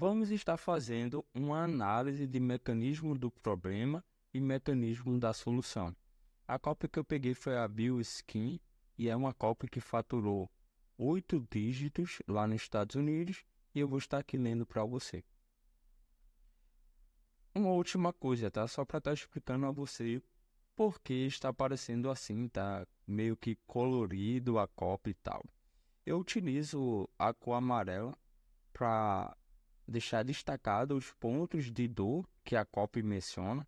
Vamos estar fazendo uma análise de mecanismo do problema e mecanismo da solução. A cópia que eu peguei foi a BioSkin e é uma cópia que faturou 8 dígitos lá nos Estados Unidos e eu vou estar aqui lendo para você. Uma última coisa, tá? Só para estar explicando a você por que está aparecendo assim, tá? Meio que colorido a cópia e tal. Eu utilizo a cor amarela para deixar destacado os pontos de dor que a copy menciona.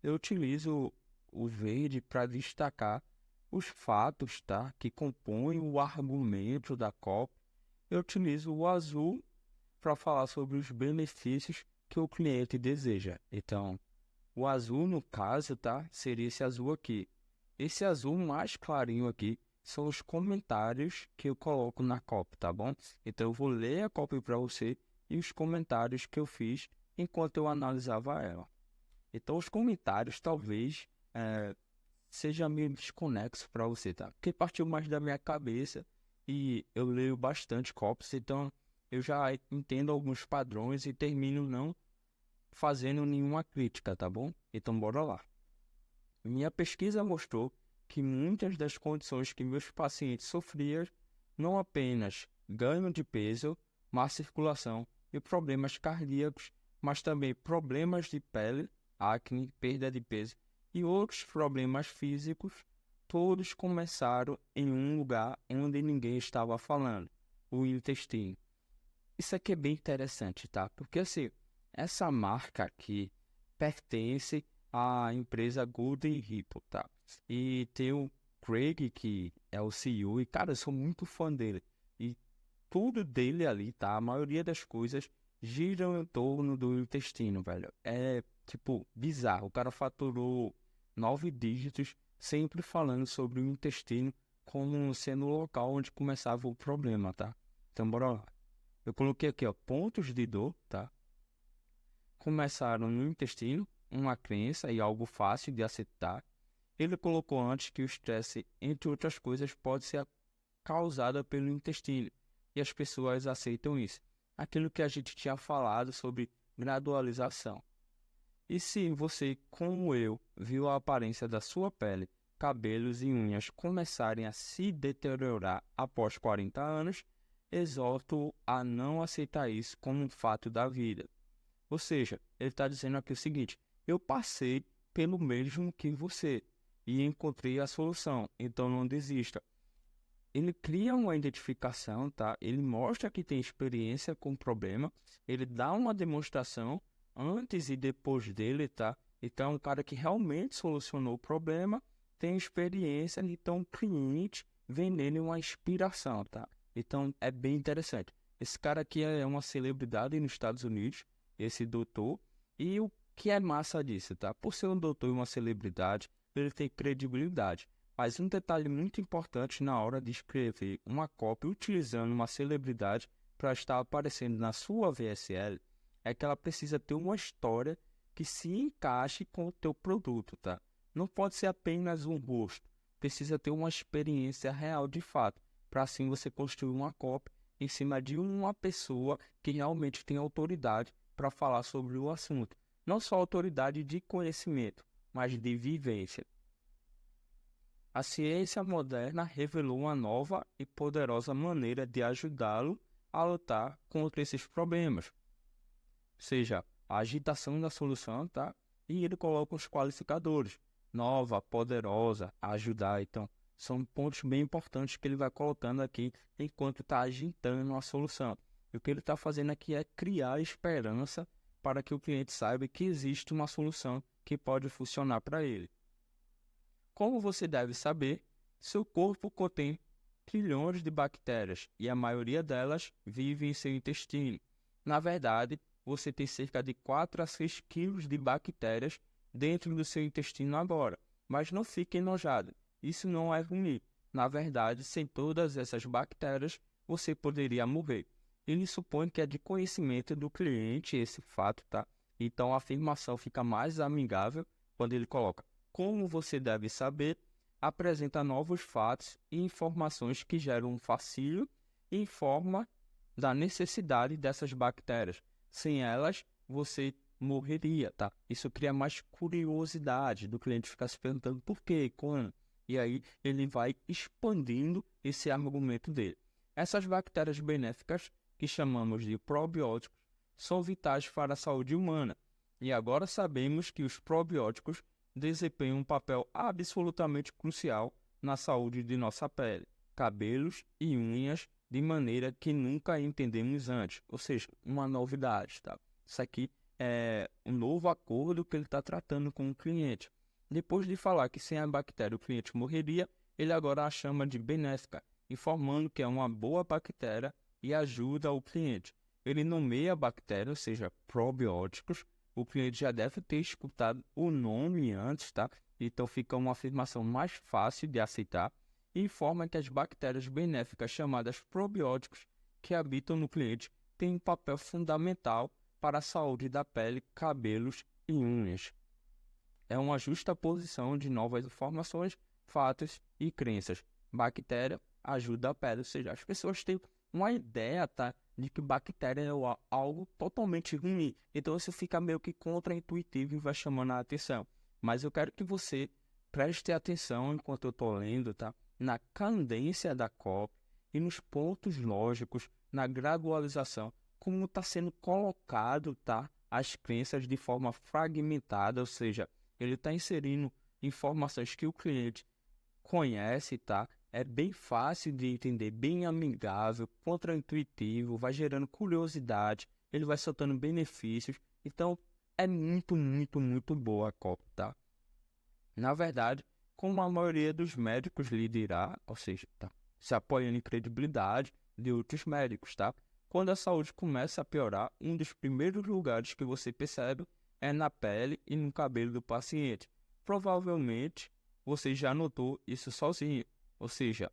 Eu utilizo o verde para destacar os fatos, tá, que compõem o argumento da copy. Eu utilizo o azul para falar sobre os benefícios que o cliente deseja. Então, o azul, no caso, tá, seria esse azul aqui. Esse azul mais clarinho aqui são os comentários que eu coloco na copy, tá bom? Então, eu vou ler a copy para você e os comentários que eu fiz enquanto eu analisava ela. Então, os comentários talvez seja meio desconexo para você, tá? Porque partiu mais da minha cabeça e eu leio bastante copies, então eu já entendo alguns padrões e termino não fazendo nenhuma crítica, tá bom? Então, bora lá. Minha pesquisa mostrou que muitas das condições que meus pacientes sofriam, não apenas ganho de peso, má circulação e problemas cardíacos, mas também problemas de pele, acne, perda de peso e outros problemas físicos, todos começaram em um lugar onde ninguém estava falando, o intestino. Isso aqui é bem interessante, tá? Porque assim, essa marca aqui pertence à empresa Golden Ripple, tá? E tem o Craig, que é o CEO, e cara, eu sou muito fã dele. E tudo dele ali, tá? A maioria das coisas giram em torno do intestino, velho. É, tipo, bizarro. O cara faturou 9 dígitos, sempre falando sobre o intestino como sendo o local onde começava o problema, tá? Então, bora lá. Eu coloquei aqui, ó, pontos de dor, tá? Começaram no intestino, uma crença e algo fácil de aceitar. Ele colocou antes que o estresse, entre outras coisas, pode ser causado pelo intestino. E as pessoas aceitam isso. Aquilo que a gente tinha falado sobre gradualização. E se você, como eu, viu a aparência da sua pele, cabelos e unhas começarem a se deteriorar após 40 anos, exorto a não aceitar isso como um fato da vida. Ou seja, ele está dizendo aqui o seguinte: eu passei pelo mesmo que você e encontrei a solução, então não desista. Ele cria uma identificação, tá? Ele mostra que tem experiência com o problema, ele dá uma demonstração antes e depois dele, tá? Então, é um cara que realmente solucionou o problema, tem experiência, então o cliente vê nele uma inspiração, tá? Então, é bem interessante. Esse cara aqui é uma celebridade nos Estados Unidos, esse doutor, e o que é massa disso, tá? Por ser um doutor e uma celebridade, ele tem credibilidade. Mas um detalhe muito importante na hora de escrever uma cópia utilizando uma celebridade para estar aparecendo na sua VSL é que ela precisa ter uma história que se encaixe com o teu produto, tá? Não pode ser apenas um rosto, precisa ter uma experiência real de fato, para assim você construir uma cópia em cima de uma pessoa que realmente tem autoridade para falar sobre o assunto. Não só autoridade de conhecimento, mas de vivência. A ciência moderna revelou uma nova e poderosa maneira de ajudá-lo a lutar contra esses problemas, ou seja, a agitação da solução, tá? E ele coloca os qualificadores, nova, poderosa, ajudar. Então, são pontos bem importantes que ele vai colocando aqui enquanto está agitando a solução. E o que ele está fazendo aqui é criar esperança para que o cliente saiba que existe uma solução que pode funcionar para ele. Como você deve saber, seu corpo contém trilhões de bactérias e a maioria delas vive em seu intestino. Na verdade, você tem cerca de 4 a 6 quilos de bactérias dentro do seu intestino agora. Mas não fique enojado, isso não é ruim. Na verdade, sem todas essas bactérias, você poderia morrer. Ele supõe que é de conhecimento do cliente esse fato, tá? Então a afirmação fica mais amigável quando ele coloca: como você deve saber, apresenta novos fatos e informações que geram um fascínio e informa da necessidade dessas bactérias. Sem elas, você morreria, tá? Isso cria mais curiosidade do cliente ficar se perguntando por quê, quando. E aí ele vai expandindo esse argumento dele. Essas bactérias benéficas, que chamamos de probióticos, são vitais para a saúde humana. E agora sabemos que os probióticos desempenham um papel absolutamente crucial na saúde de nossa pele, cabelos e unhas de maneira que nunca entendemos antes. Ou seja, uma novidade, tá? Isso aqui é um novo acordo que ele está tratando com o cliente. Depois de falar que sem a bactéria o cliente morreria, ele agora a chama de benéfica, informando que é uma boa bactéria e ajuda o cliente. Ele nomeia a bactéria, ou seja, probióticos. O cliente já deve ter escutado o nome antes, tá? Então fica uma afirmação mais fácil de aceitar e informa que as bactérias benéficas chamadas probióticos que habitam no cliente têm um papel fundamental para a saúde da pele, cabelos e unhas. É uma justa posição de novas informações, fatos e crenças. Bactéria ajuda a pele, ou seja, as pessoas têm uma ideia, tá, de que bactéria é algo totalmente ruim. Então isso fica meio que contraintuitivo e vai chamando a atenção. Mas eu quero que você preste atenção enquanto eu estou lendo, tá, na cadência da cópia e nos pontos lógicos, na gradualização, como está sendo colocado, tá, as crenças de forma fragmentada, ou seja, ele está inserindo informações que o cliente conhece, tá? É bem fácil de entender, bem amigável, contraintuitivo, vai gerando curiosidade, ele vai soltando benefícios. Então, é muito, muito, muito boa a cópia, tá? Na verdade, como a maioria dos médicos lhe dirá, ou seja, tá, se apoiando em credibilidade de outros médicos, tá? Quando a saúde começa a piorar, um dos primeiros lugares que você percebe é na pele e no cabelo do paciente. Provavelmente, você já notou isso sozinho, ou seja,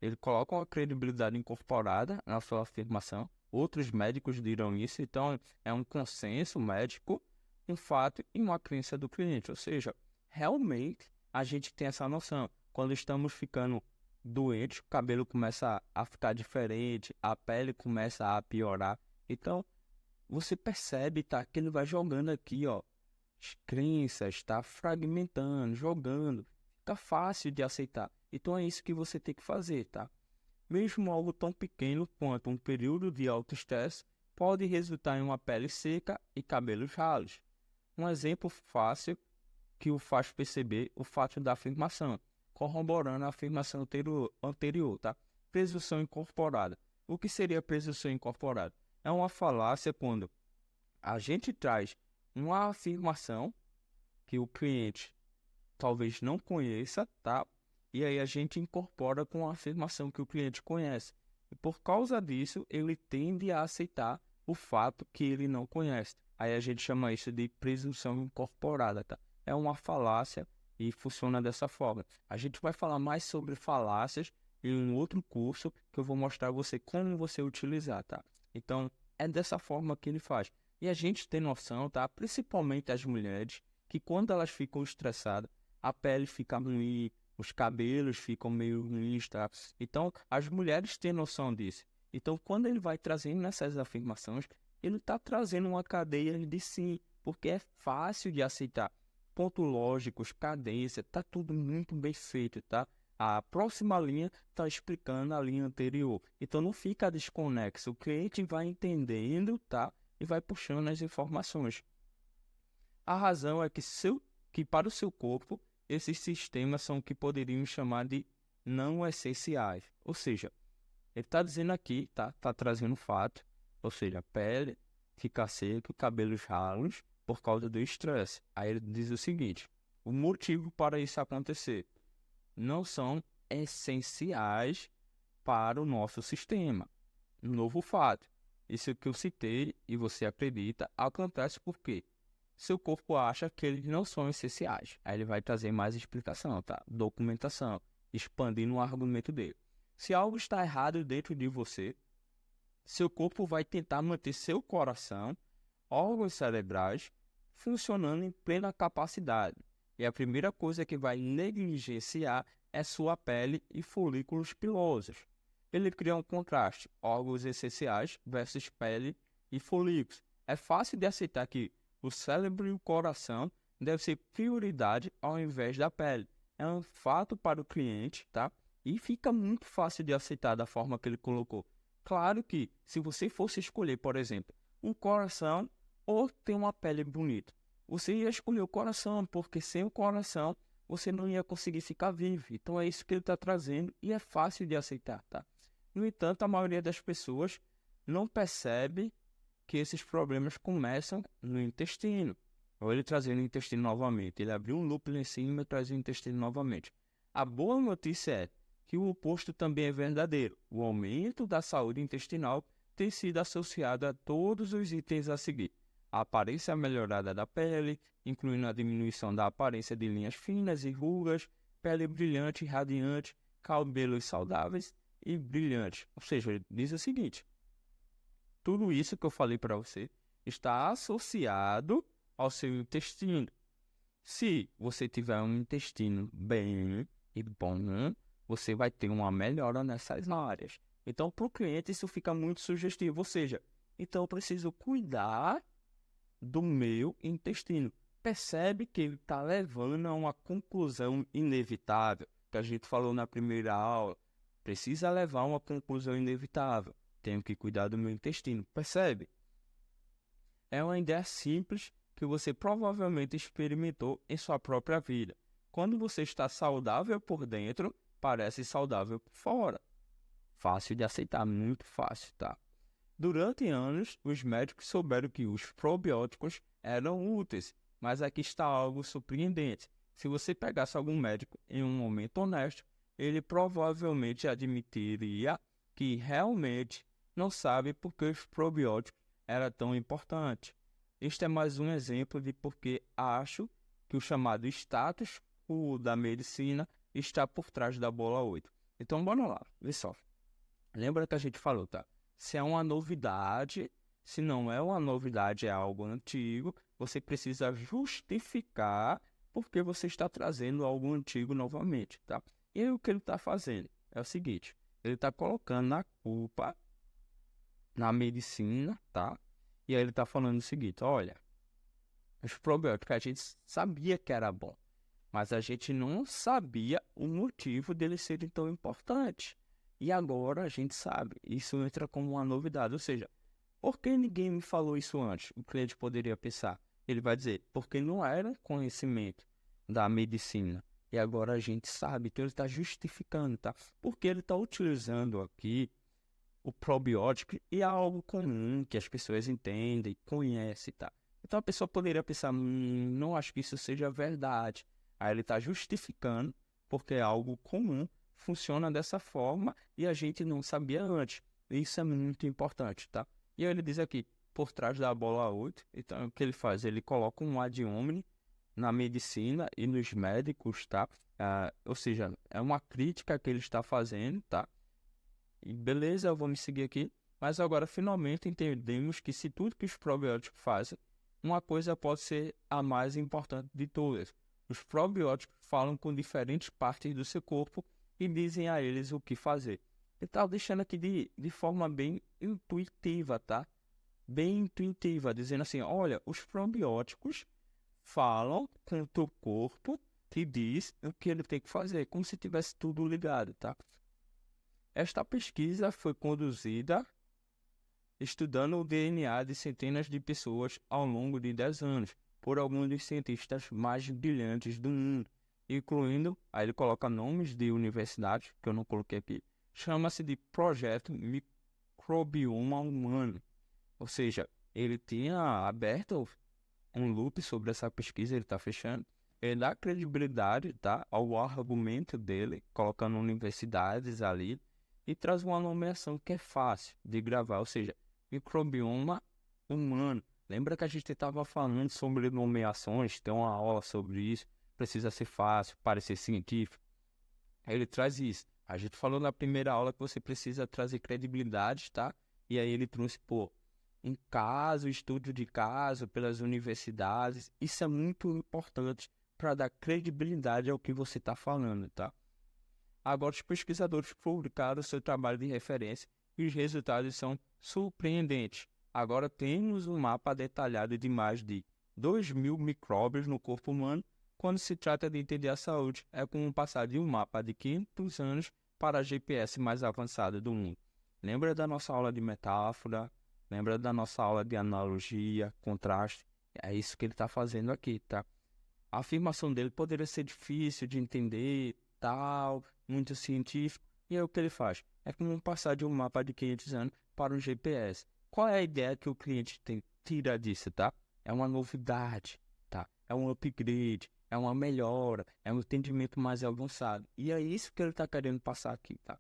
ele coloca uma credibilidade incorporada na sua afirmação, outros médicos dirão isso, então é um consenso médico, um fato e uma crença do cliente, ou seja, realmente a gente tem essa noção. Quando estamos ficando doentes, o cabelo começa a ficar diferente, a pele começa a piorar. Então, você percebe, tá, que ele vai jogando aqui, ó, as crenças, tá fragmentando, jogando. Fica fácil de aceitar. Então, é isso que você tem que fazer, tá? Mesmo algo tão pequeno quanto um período de alto estresse pode resultar em uma pele seca e cabelos ralos. Um exemplo fácil que o faz perceber o fato da afirmação, corroborando a afirmação anterior, tá? Presunção incorporada. O que seria presunção incorporada? É uma falácia quando a gente traz uma afirmação que o cliente talvez não conheça, tá? E aí a gente incorpora com a afirmação que o cliente conhece. E por causa disso, ele tende a aceitar o fato que ele não conhece. Aí a gente chama isso de presunção incorporada, tá? É uma falácia e funciona dessa forma. A gente vai falar mais sobre falácias em um outro curso que eu vou mostrar a você como você utilizar, tá? Então, é dessa forma que ele faz. E a gente tem noção, tá? Principalmente as mulheres, que quando elas ficam estressadas, a pele fica ruim, os cabelos ficam meio ruins, tá? Então, as mulheres têm noção disso. Então, quando ele vai trazendo essas afirmações, ele está trazendo uma cadeia de sim, porque é fácil de aceitar. Pontos lógicos, cadência, tá tudo muito bem feito, tá? A próxima linha está explicando a linha anterior. Então, não fica desconexo. O cliente vai entendendo, tá? E vai puxando as informações. A razão é que para o seu corpo, esses sistemas são o que poderíamos chamar de não essenciais. Ou seja, ele está dizendo aqui, tá trazendo fato, ou seja, a pele fica seca, cabelos ralos por causa do estresse. Aí ele diz o seguinte, o motivo para isso acontecer não são essenciais para o nosso sistema. Novo fato, isso que eu citei e você acredita, acontece porque seu corpo acha que eles não são essenciais. Aí ele vai trazer mais explicação, tá? Documentação, expandindo o argumento dele. Se algo está errado dentro de você, seu corpo vai tentar manter seu coração, órgãos cerebrais, funcionando em plena capacidade. E a primeira coisa que vai negligenciar é sua pele e folículos pilosos. Ele cria um contraste, órgãos essenciais versus pele e folículos. É fácil de aceitar que o cérebro e o coração devem ser prioridade ao invés da pele. É um fato para o cliente, tá? E fica muito fácil de aceitar da forma que ele colocou. Claro que, se você fosse escolher, por exemplo, um coração ou ter uma pele bonita, você ia escolher o coração, porque sem o coração você não ia conseguir ficar vivo. Então é isso que ele está trazendo e é fácil de aceitar, tá? No entanto, a maioria das pessoas não percebe que esses problemas começam no intestino. Ou ele trazendo o intestino novamente. Ele abriu um loop lá em cima e traz o intestino novamente. A boa notícia é que o oposto também é verdadeiro. O aumento da saúde intestinal tem sido associado a todos os itens a seguir: a aparência melhorada da pele, incluindo a diminuição da aparência de linhas finas e rugas, pele brilhante e radiante, cabelos saudáveis e brilhantes. Ou seja, ele diz o seguinte: tudo isso que eu falei para você está associado ao seu intestino. Se você tiver um intestino bem e bom, você vai ter uma melhora nessas áreas. Então, para o cliente, isso fica muito sugestivo. Ou seja, então eu preciso cuidar do meu intestino. Percebe que ele está levando a uma conclusão inevitável, que a gente falou na primeira aula. Precisa levar a uma conclusão inevitável. Tenho que cuidar do meu intestino. Percebe? É uma ideia simples que você provavelmente experimentou em sua própria vida. Quando você está saudável por dentro, parece saudável por fora. Fácil de aceitar, muito fácil, tá? Durante anos, os médicos souberam que os probióticos eram úteis, mas aqui está algo surpreendente. Se você pegasse algum médico em um momento honesto, ele provavelmente admitiria que realmente não sabe por que os probióticos eram tão importantes. Este é mais um exemplo de por que acho que o chamado status quo da medicina está por trás da bola 8. Então, bora lá, vê só. Lembra que a gente falou, tá? Se é uma novidade, se não é uma novidade, é algo antigo, você precisa justificar por que você está trazendo algo antigo novamente, tá? E aí o que ele está fazendo é o seguinte: ele está colocando a culpa na medicina, tá? E aí ele está falando o seguinte: olha, os probióticos a gente sabia que era bom, mas a gente não sabia o motivo deles serem tão importantes. E agora a gente sabe. Isso entra como uma novidade. Ou seja, por que ninguém me falou isso antes? O cliente poderia pensar. Ele vai dizer, porque não era conhecimento da medicina. E agora a gente sabe. Então ele está justificando, tá? Porque ele está utilizando aqui o probiótico e é algo comum que as pessoas entendem, conhecem, tá? Então a pessoa poderia pensar, não acho que isso seja verdade. Aí ele está justificando porque é algo comum, funciona dessa forma e a gente não sabia antes. Isso é muito importante, tá? E aí ele diz aqui, por trás da bola 8, então o que ele faz? Ele coloca um ad hominem na medicina e nos médicos, tá? Ou seja, é uma crítica que ele está fazendo, tá? E beleza, eu vou me seguir aqui. Mas agora finalmente entendemos que se tudo que os probióticos fazem, uma coisa pode ser a mais importante de todas. Os probióticos falam com diferentes partes do seu corpo e dizem a eles o que fazer. Ele está deixando aqui de forma bem intuitiva, tá? Bem intuitiva, dizendo assim, olha, os probióticos falam com o teu corpo e diz o que ele tem que fazer, como se tivesse tudo ligado, tá? Esta pesquisa foi conduzida estudando o DNA de centenas de pessoas ao longo de 10 anos, por alguns dos cientistas mais brilhantes do mundo, incluindo, aí ele coloca nomes de universidades, que eu não coloquei aqui, chama-se de Projeto Microbioma Humano. Ou seja, ele tinha aberto um loop sobre essa pesquisa, ele está fechando. Ele dá credibilidade, tá, ao argumento dele, colocando universidades ali, e traz uma nomeação que é fácil de gravar, ou seja, microbioma humano. Lembra que a gente estava falando sobre nomeações, tem uma aula sobre isso, precisa ser fácil, parecer científico. Aí ele traz isso. A gente falou na primeira aula que você precisa trazer credibilidade, tá? E aí ele trouxe, pô, um caso, estudo de caso pelas universidades. Isso é muito importante para dar credibilidade ao que você está falando, tá? Agora, os pesquisadores publicaram seu trabalho de referência e os resultados são surpreendentes. Agora temos um mapa detalhado de mais de 2.000 micróbios no corpo humano. Quando se trata de entender a saúde, é como passar de um mapa de 500 anos para a GPS mais avançada do mundo. Lembra da nossa aula de metáfora? Lembra da nossa aula de analogia, contraste? É isso que ele está fazendo aqui, tá? A afirmação dele poderia ser difícil de entender, tal, muito científico. E aí o que ele faz? É como passar de um mapa de 500 anos para um GPS. Qual é a ideia que o cliente tira disso, tá? É uma novidade, tá? É um upgrade, é uma melhora, é um entendimento mais avançado. E é isso que ele está querendo passar aqui, tá?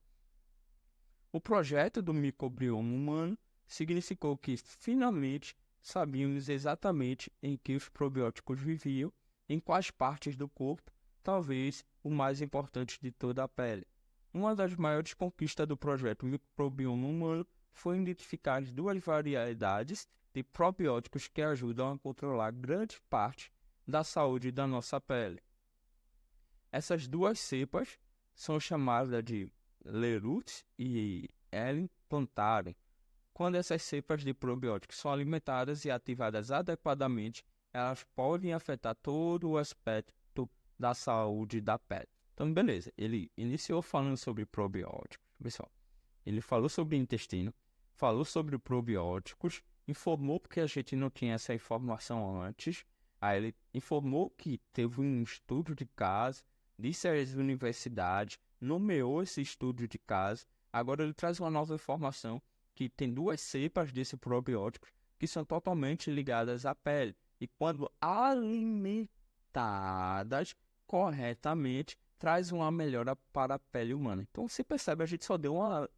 O projeto do microbioma humano significou que finalmente sabíamos exatamente em que os probióticos viviam, em quais partes do corpo, talvez o mais importante de toda a pele. Uma das maiores conquistas do projeto microbioma humano foi identificar as duas variedades de probióticos que ajudam a controlar grande parte da saúde da nossa pele. Essas duas cepas são chamadas de Lerut e Ellen Plantarum. Quando essas cepas de probióticos são alimentadas e ativadas adequadamente, elas podem afetar todo o aspecto da saúde da pele. Então, beleza, ele iniciou falando sobre probióticos, pessoal. Ele falou sobre intestino, falou sobre probióticos, informou porque a gente não tinha essa informação antes. Aí ele informou que teve um estudo de caso, disse às universidades, nomeou esse estudo de caso. Agora ele traz uma nova informação que tem duas cepas desse probiótico que são totalmente ligadas à pele. E quando alimentadas corretamente, traz uma melhora para a pele humana. Então você percebe, a gente só deu uma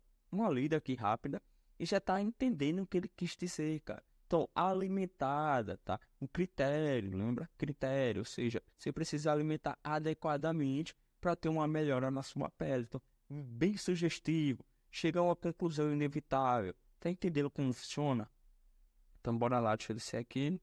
lida aqui rápida e já está entendendo o que ele quis dizer, cara. Então, alimentada, tá? Um critério, lembra? Critério, ou seja, você precisa alimentar adequadamente para ter uma melhora na sua pele. Então, bem sugestivo, chega a uma conclusão inevitável. Tá entendendo como funciona? Então, bora lá, deixa eu descer aqui.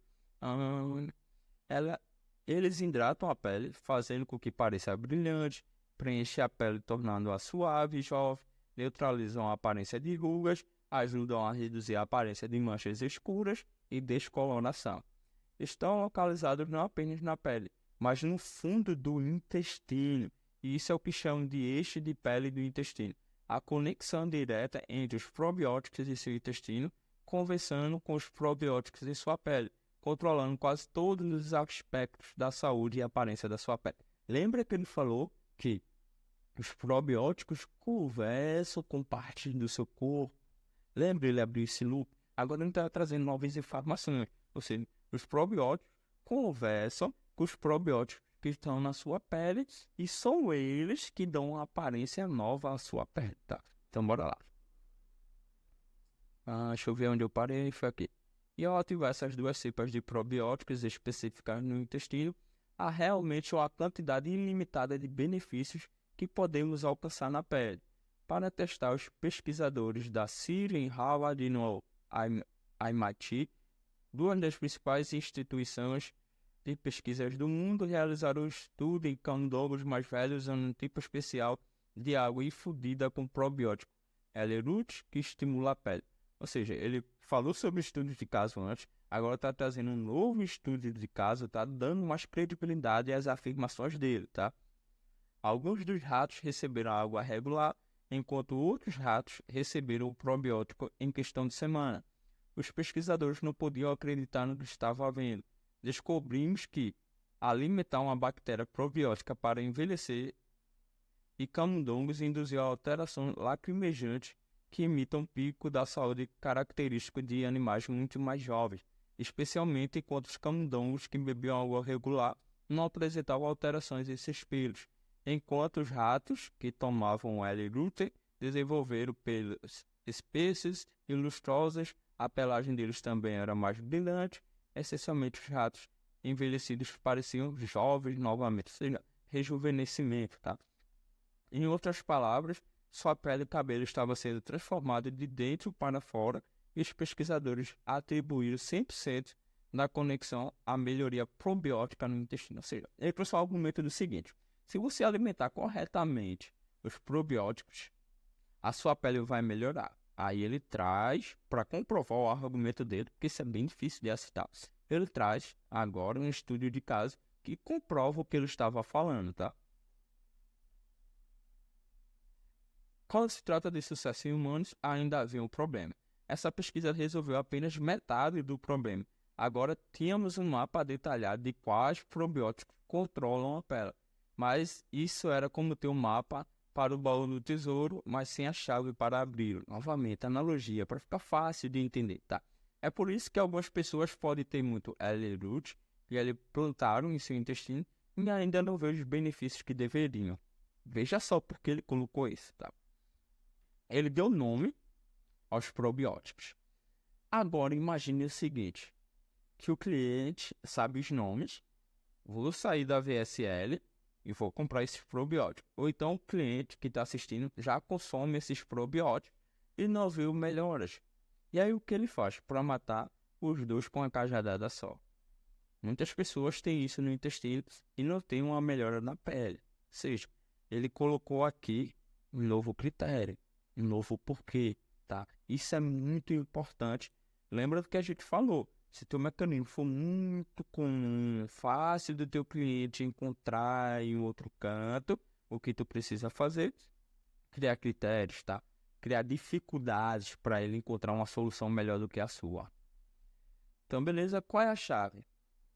Eles hidratam a pele, fazendo com que pareça brilhante, preenche a pele, tornando-a suave e jovem, neutralizam a aparência de rugas, ajudam a reduzir a aparência de manchas escuras e descoloração. Estão localizados não apenas na pele, mas no fundo do intestino, e isso é o que chamam de eixo de pele do intestino. A conexão direta entre os probióticos e seu intestino, conversando com os probióticos em sua pele, controlando quase todos os aspectos da saúde e aparência da sua pele. Lembra que ele falou que os probióticos conversam com partes do seu corpo? Lembra ele abriu esse loop? Agora ele está trazendo novas informações. Ou seja, os probióticos conversam com os probióticos que estão na sua pele e são eles que dão uma aparência nova à sua pele, tá? Então, bora lá. Deixa eu ver onde eu parei, foi aqui. E ao ativar essas duas cepas de probióticos específicas no intestino, há realmente uma quantidade ilimitada de benefícios que podemos alcançar na pele. Para testar, os pesquisadores da City Harvard e no MIT, duas das principais instituições de pesquisas do mundo, realizaram um estudo em camundongos mais velhos usando um tipo especial de água infundida com probiótico, L-Root, que estimula a pele. Ou seja, ele falou sobre estudos de caso antes, agora está trazendo um novo estudo de caso, está dando mais credibilidade às afirmações dele, tá? Alguns dos ratos receberam água regular, enquanto outros ratos receberam o probiótico em questão de semana. Os pesquisadores não podiam acreditar no que estavam vendo. Descobrimos que alimentar uma bactéria probiótica para envelhecer e camundongos induziu a alteração lacrimejante que imita um pico da saúde característico de animais muito mais jovens, especialmente enquanto os camundongos que bebiam água regular não apresentavam alterações em seus pelos, enquanto os ratos que tomavam L-Gluten desenvolveram pelos espessos e lustrosos, a pelagem deles também era mais brilhante, essencialmente os ratos envelhecidos pareciam jovens novamente, ou seja, rejuvenescimento, tá? Em outras palavras, sua pele e cabelo estavam sendo transformados de dentro para fora e os pesquisadores atribuíram 100% da conexão à melhoria probiótica no intestino. Ou seja, ele trouxe o argumento do seguinte: se você alimentar corretamente os probióticos, a sua pele vai melhorar. Aí ele traz, para comprovar o argumento dele, porque isso é bem difícil de aceitar, ele traz agora um estudo de caso que comprova o que ele estava falando, tá? Quando se trata de sucesso em humanos, ainda havia um problema. Essa pesquisa resolveu apenas metade do problema. Agora tínhamos um mapa detalhado de quais probióticos controlam a pele. Mas isso era como ter um mapa para o baú do tesouro, mas sem a chave para abri-lo. Novamente, analogia, para ficar fácil de entender, tá? É por isso que algumas pessoas podem ter muito L-Root e ele plantaram em seu intestino e ainda não vê os benefícios que deveriam. Veja só porque ele colocou isso, tá? Ele deu nome aos probióticos. Agora imagine o seguinte, que o cliente sabe os nomes, vou sair da VSL e vou comprar esses probióticos. Ou então o cliente que está assistindo já consome esses probióticos e não viu melhoras. E aí o que ele faz para matar os dois com uma cajadada só? Muitas pessoas têm isso no intestino e não tem uma melhora na pele. Ou seja, ele colocou aqui um novo critério, um novo porquê, tá? Isso é muito importante. Lembra do que a gente falou. Se teu mecanismo for muito comum, fácil do teu cliente encontrar em outro canto, o que tu precisa fazer? Criar critérios, tá? Criar dificuldades para ele encontrar uma solução melhor do que a sua. Então, beleza, qual é a chave?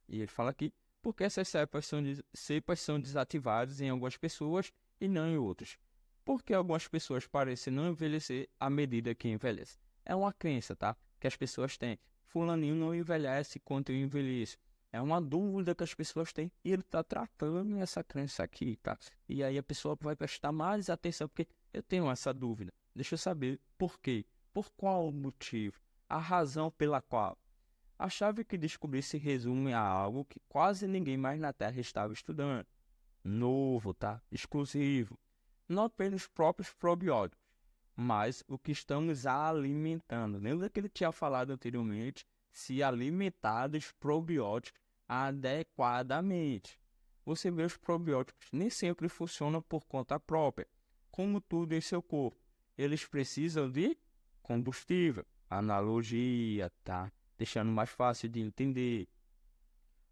E ele fala aqui, porque essas cepas são desativadas em algumas pessoas e não em outras. Porque algumas pessoas parecem não envelhecer à medida que envelhecem. É uma crença, tá? Que as pessoas têm. Fulaninho não envelhece quanto eu envelheço. É uma dúvida que as pessoas têm e ele está tratando essa crença aqui, tá? E aí a pessoa vai prestar mais atenção, porque eu tenho essa dúvida. Deixa eu saber por quê, por qual motivo, a razão pela qual. A chave que descobri se resume a algo que quase ninguém mais na Terra estava estudando. Novo, tá? Exclusivo. Não apenas os próprios probióticos, mas o que estamos alimentando. Lembra que ele tinha falado anteriormente? Se alimentar dos probióticos adequadamente. Você vê, os probióticos nem sempre funcionam por conta própria. Como tudo em seu corpo, eles precisam de combustível. Analogia, tá? Deixando mais fácil de entender.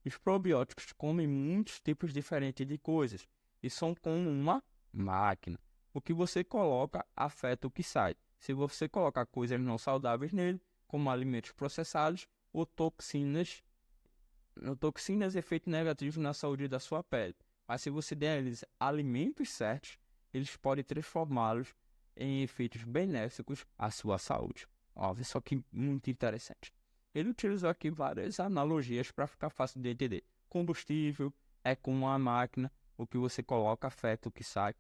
Os probióticos comem muitos tipos diferentes de coisas e são como uma máquina. O que você coloca afeta o que sai. Se você colocar coisas não saudáveis nele, como alimentos processados ou toxinas efeitos negativos na saúde da sua pele. Mas se você der a eles alimentos certos, eles podem transformá-los em efeitos benéficos à sua saúde. Olha só que muito interessante. Ele utilizou aqui várias analogias para ficar fácil de entender. Combustível é como uma máquina, o que você coloca afeta o que sai.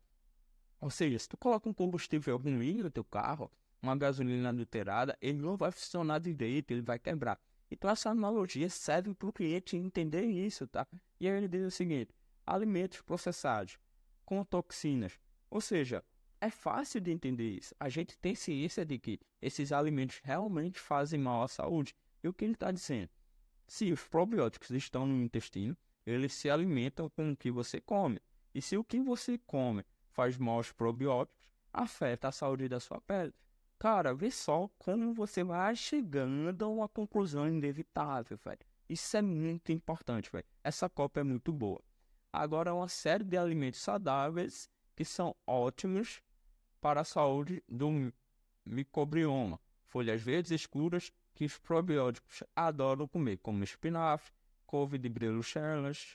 Ou seja, se tu coloca um combustível ruim no teu carro, uma gasolina adulterada, ele não vai funcionar direito, ele vai quebrar. Então essa analogia serve para o cliente entender isso, tá? E aí ele diz o seguinte, alimentos processados com toxinas. Ou seja, é fácil de entender isso. A gente tem ciência de que esses alimentos realmente fazem mal à saúde. E o que ele está dizendo? Se os probióticos estão no intestino, eles se alimentam com o que você come. E se o que você come faz mal aos probióticos, afeta a saúde da sua pele. Cara, vê só como você vai chegando a uma conclusão inevitável, velho. Isso é muito importante, velho. Essa cópia é muito boa. Agora, uma série de alimentos saudáveis que são ótimos para a saúde do microbioma. Folhas verdes escuras que os probióticos adoram comer, como espinafre, couve de Bruxelas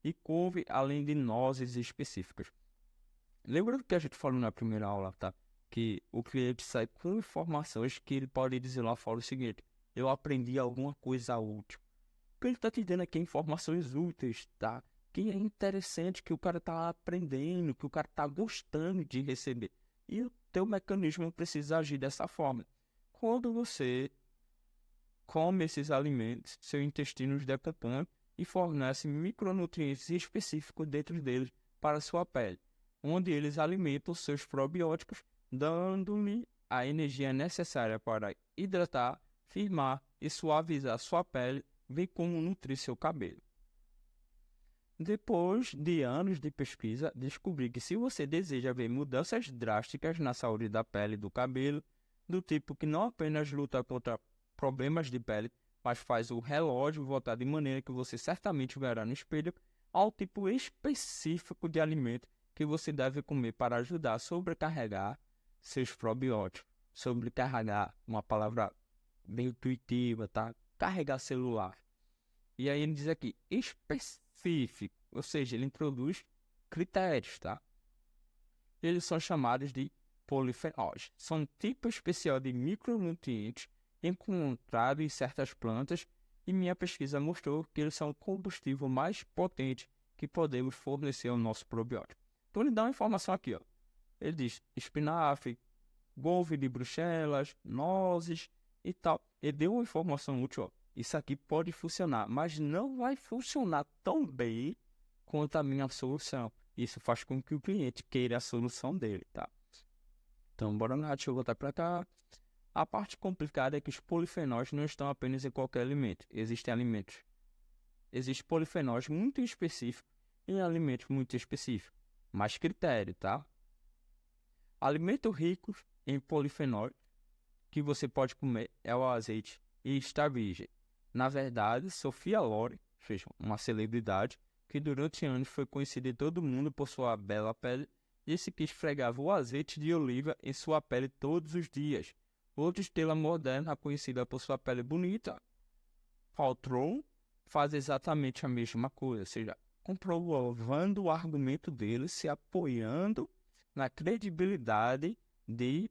e couve, além de nozes específicas. Lembra do que a gente falou na primeira aula, tá? Que o cliente sai com informações que ele pode dizer lá fora o seguinte: eu aprendi alguma coisa útil. Porque ele está te dando aqui informações úteis, tá? Que é interessante, que o cara está aprendendo, que o cara está gostando de receber. E o teu mecanismo precisa agir dessa forma. Quando você come esses alimentos, seu intestino os decompõe e fornece micronutrientes específicos dentro deles para a sua pele, onde eles alimentam seus probióticos, dando-lhe a energia necessária para hidratar, firmar e suavizar sua pele, bem como nutrir seu cabelo. Depois de anos de pesquisa, descobri que se você deseja ver mudanças drásticas na saúde da pele e do cabelo, do tipo que não apenas luta contra problemas de pele, mas faz o relógio voltar de maneira que você certamente verá no espelho, há um tipo específico de alimento que você deve comer para ajudar a sobrecarregar seus probióticos. Sobrecarregar, uma palavra bem intuitiva, tá? Carregar celular. E aí ele diz aqui, específico, ou seja, ele introduz critérios, tá? Eles são chamados de polifenóis. São um tipo especial de micronutrientes encontrado em certas plantas e minha pesquisa mostrou que eles são o combustível mais potente que podemos fornecer ao nosso probiótico. Então ele dá uma informação aqui, ó. Ele diz espinafre, couve de Bruxelas, nozes e tal. Ele deu uma informação útil, ó. Isso aqui pode funcionar, mas não vai funcionar tão bem quanto a minha solução. Isso faz com que o cliente queira a solução dele, tá? Então, bora lá, deixa eu voltar para cá. A parte complicada é que os polifenóis não estão apenas em qualquer alimento. Existem polifenóis muito específicos em alimentos muito específicos. Mais critério, tá? Alimentos ricos em polifenóis que você pode comer é o azeite extra virgem. Na verdade, Sophia Loren, ou seja, uma celebridade, que durante anos foi conhecida em todo o mundo por sua bela pele, disse que esfregava o azeite de oliva em sua pele todos os dias. Outra estrela moderna, conhecida por sua pele bonita, Faltron, faz exatamente a mesma coisa, ou seja, comprovando o argumento dele, se apoiando na credibilidade de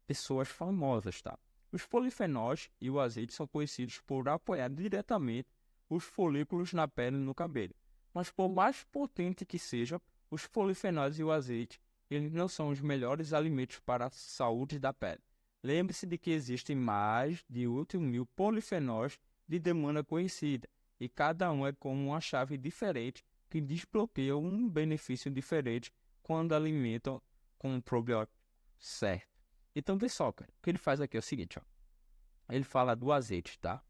pessoas famosas, tá? Os polifenóis e o azeite são conhecidos por apoiar diretamente os folículos na pele e no cabelo. Mas por mais potente que sejam, os polifenóis e o azeite, eles não são os melhores alimentos para a saúde da pele. Lembre-se de que existem mais de 8.000 polifenóis de demanda conhecida, e cada um é como uma chave diferente que desbloqueia um benefício diferente quando alimentam com um probiótico certo. Então, vê só, cara, o que ele faz aqui é o seguinte, ó. Ele fala do azeite, tá?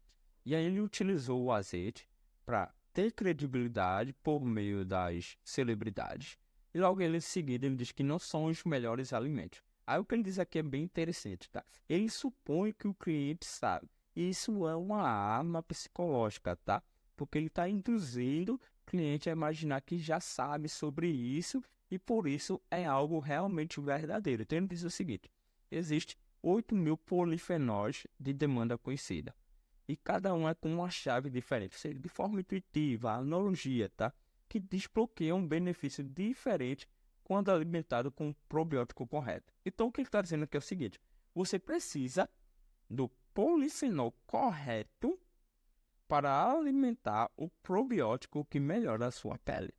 E aí ele utilizou o azeite para ter credibilidade por meio das celebridades. E logo em seguida ele diz que não são os melhores alimentos. Aí o que ele diz aqui é bem interessante, tá? Ele supõe que o cliente sabe. E isso é uma arma psicológica, tá? Porque ele está induzindo o cliente a imaginar que já sabe sobre isso e por isso é algo realmente verdadeiro. Então ele diz o seguinte: existe 8.000 polifenóis de demanda conhecida. E cada um é com uma chave diferente, ou seja, de forma intuitiva, analogia, tá? Que desbloqueia um benefício diferente quando alimentado com o probiótico correto. Então, o que ele está dizendo aqui é o seguinte: você precisa do polifenol correto para alimentar o probiótico que melhora a sua pele.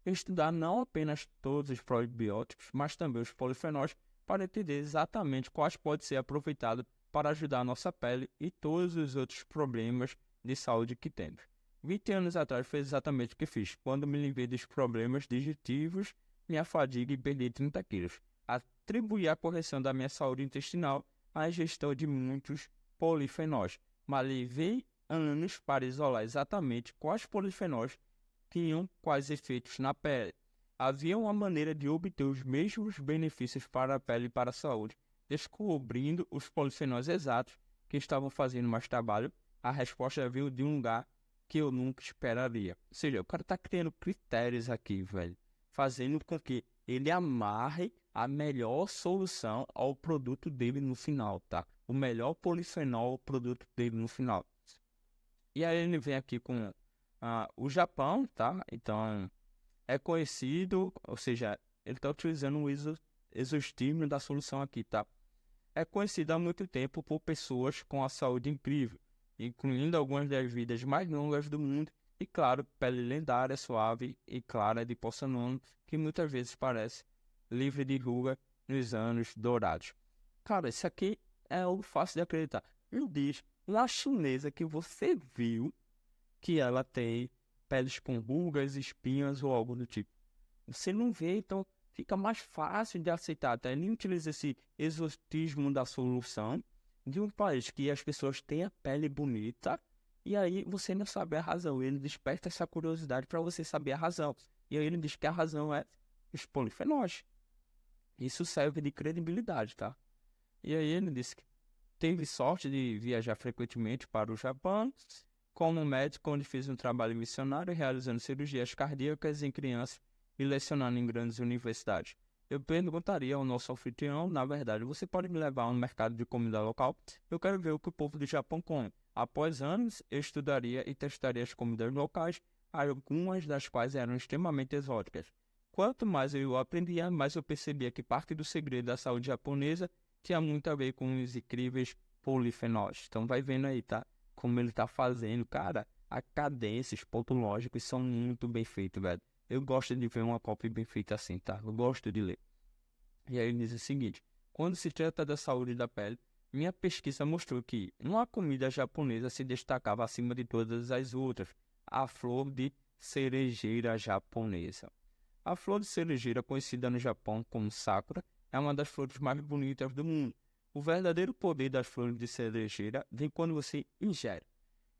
Estudar não apenas todos os probióticos, mas também os polifenóis, para entender exatamente quais podem ser aproveitados para ajudar a nossa pele e todos os outros problemas de saúde que temos. 20 anos atrás foi exatamente o que fiz, quando me livrei dos problemas digestivos, minha fadiga e perdi 30 quilos. Atribuí a correção da minha saúde intestinal à ingestão de muitos polifenóis, mas levei anos para isolar exatamente quais polifenóis tinham quais efeitos na pele. Havia uma maneira de obter os mesmos benefícios para a pele e para a saúde. Descobrindo os polifenóis exatos que estavam fazendo mais trabalho, a resposta veio de um lugar que eu nunca esperaria. Ou seja, o cara está criando critérios aqui, velho, fazendo com que ele amarre a melhor solução ao produto dele no final, tá? O melhor polifenol ao produto dele no final. E aí ele vem aqui com o Japão, tá? Então, é conhecido, ou seja, ele está utilizando o exostímulo da solução aqui, tá? É conhecido há muito tempo por pessoas com a saúde incrível, incluindo algumas das vidas mais longas do mundo e, claro, pele lendária, suave e clara de porcelana, que muitas vezes parece livre de ruga nos anos dourados. Cara, isso aqui é algo fácil de acreditar. Ele diz, uma chinesa que você viu que ela tem peles com rugas, espinhas ou algo do tipo. Você não vê, então fica mais fácil de aceitar. Tá? Ele utiliza esse exotismo da solução de um país que as pessoas têm a pele bonita E aí você não sabe a razão. Ele desperta essa curiosidade para você saber a razão. E aí ele diz que a razão é os polifenóis. Isso serve de credibilidade, tá? E aí ele disse que teve sorte de viajar frequentemente para o Japão, como médico, onde fez um trabalho missionário realizando cirurgias cardíacas em crianças e lecionando em grandes universidades. Eu perguntaria ao nosso anfitrião, na verdade, você pode me levar a um mercado de comida local? Eu quero ver o que o povo do Japão come. Após anos, eu estudaria e testaria as comidas locais, algumas das quais eram extremamente exóticas. Quanto mais eu aprendia, mais eu percebia que parte do segredo da saúde japonesa tinha muito a ver com os incríveis polifenóis. Então vai vendo aí, tá? Como ele tá fazendo. Cara, a cadência, os pontos lógicos são muito bem feitos, velho. Eu gosto de ver uma copy bem feita assim, tá? Eu gosto de ler. E aí ele diz o seguinte: quando se trata da saúde da pele, minha pesquisa mostrou que uma comida japonesa se destacava acima de todas as outras, a flor de cerejeira japonesa. A flor de cerejeira, conhecida no Japão como sakura, é uma das flores mais bonitas do mundo. O verdadeiro poder das flores de cerejeira vem quando você ingere.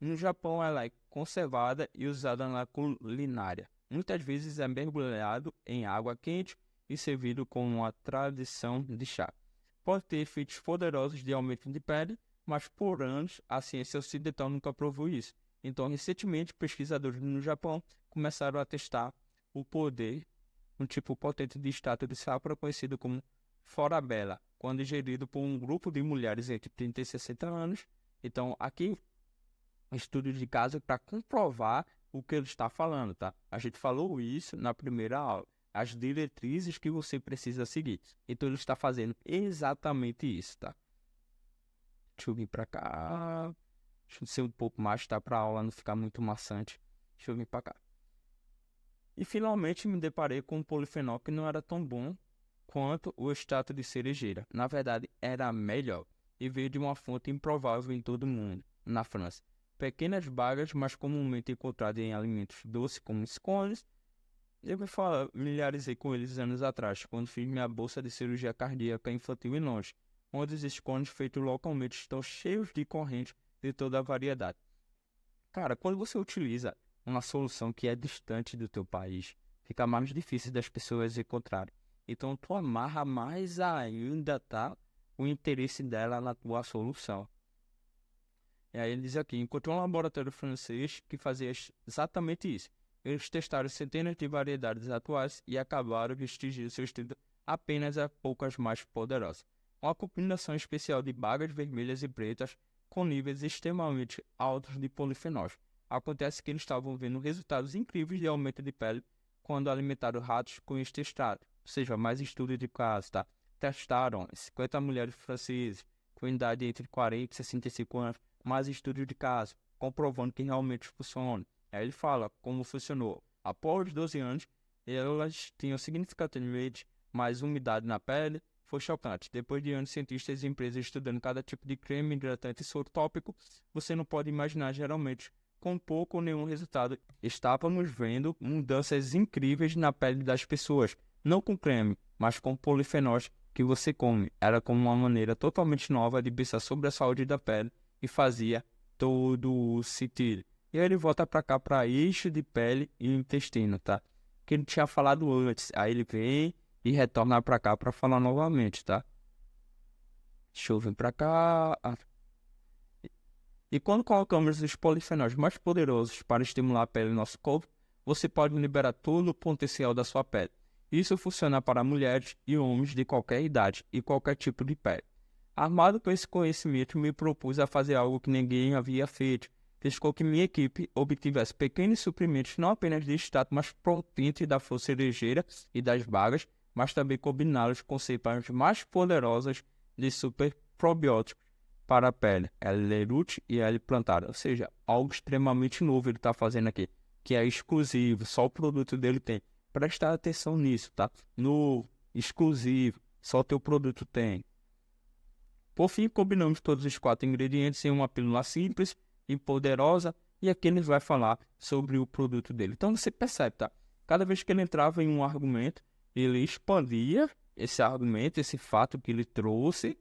No Japão, ela é conservada e usada na culinária. Muitas vezes é mergulhado em água quente e servido como uma tradição de chá. Pode ter efeitos poderosos de aumento de pele, mas por anos a ciência ocidental nunca provou isso. Então, recentemente, pesquisadores no Japão começaram a testar o poder, um tipo potente de extrato de sakura conhecido como Forabella, quando ingerido por um grupo de mulheres entre 30 e 60 anos. Então, aqui, estudo de caso para comprovar o que ele está falando, tá? A gente falou isso na primeira aula, as diretrizes que você precisa seguir. Então, ele está fazendo exatamente isso, tá? Deixa eu vir para cá. Deixa eu ser um pouco mais, tá? Para a aula não ficar muito maçante. Deixa eu vir para cá. E finalmente me deparei com um polifenol que não era tão bom quanto o extrato de cerejeira. Na verdade, era melhor e veio de uma fonte improvável em todo o mundo, na França. Pequenas bagas, mais comumente encontradas em alimentos doces como scones. Eu me familiarizei com eles anos atrás, quando fiz minha bolsa de cirurgia cardíaca infantil em Londres, onde os scones feitos localmente estão cheios de correntes de toda a variedade. Cara, quando você utiliza uma solução que é distante do teu país, fica mais difícil das pessoas encontrarem. Então, tu amarra mais ainda, tá? O interesse dela na tua solução. E aí ele diz aqui, encontrou um laboratório francês que fazia exatamente isso. Eles testaram centenas de variedades atuais e acabaram restringindo seu estudo apenas a poucas mais poderosas. Uma combinação especial de bagas vermelhas e pretas com níveis extremamente altos de polifenóis. Acontece que eles estavam vendo resultados incríveis de aumento de pele quando alimentaram ratos com este extrato. Ou seja, mais estudos de caso, tá? Testaram 50 mulheres francesas com idade entre 40 e 65 anos, mais estudos de caso, comprovando que realmente funciona. Aí ele fala como funcionou. Após 12 anos, elas tinham significativamente mais umidade na pele. Foi chocante. Depois de anos, cientistas e empresas estudando cada tipo de creme, hidratante e soro tópico, você não pode imaginar geralmente com pouco ou nenhum resultado. Estávamos vendo mudanças incríveis na pele das pessoas, não com creme, mas com polifenóis que você come. Era como uma maneira totalmente nova de pensar sobre a saúde da pele e fazia todo o sentido. E aí ele volta para cá, para eixo de pele e intestino, tá? Que ele tinha falado antes. Aí ele vem e retorna para cá para falar novamente, tá? Deixa eu vir para cá. E quando colocamos os polifenóis mais poderosos para estimular a pele do nosso corpo, você pode liberar todo o potencial da sua pele. Isso funciona para mulheres e homens de qualquer idade e qualquer tipo de pele. Armado com esse conhecimento, me propus a fazer algo que ninguém havia feito. Fez com que minha equipe obtivesse pequenos suprimentos não apenas de extrato mais potente da flor cerejeira e das bagas, mas também combiná-los com cepas mais poderosas de super probióticos para a pele, L-Leruti e L-Plantada, ou seja, algo extremamente novo ele está fazendo aqui, que é exclusivo, só o produto dele tem. Presta atenção nisso, tá? Novo, exclusivo, só o teu produto tem. Por fim, combinamos todos os 4 ingredientes em uma pílula simples e poderosa, e aqui ele vai falar sobre o produto dele. Então você percebe, tá? Cada vez que ele entrava em um argumento, ele expandia esse argumento, esse fato que ele trouxe,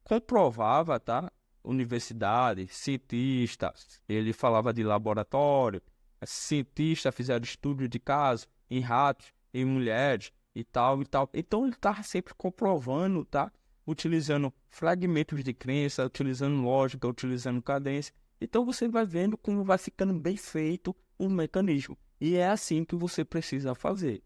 comprovava, tá? universidade, cientista, ele falava de laboratório, cientista fizeram estudo de caso em ratos, em mulheres e tal e tal. Então ele estava sempre comprovando, tá? Utilizando fragmentos de crença, utilizando lógica, utilizando cadência. Então você vai vendo como vai ficando bem feito o mecanismo. E é assim que você precisa fazer.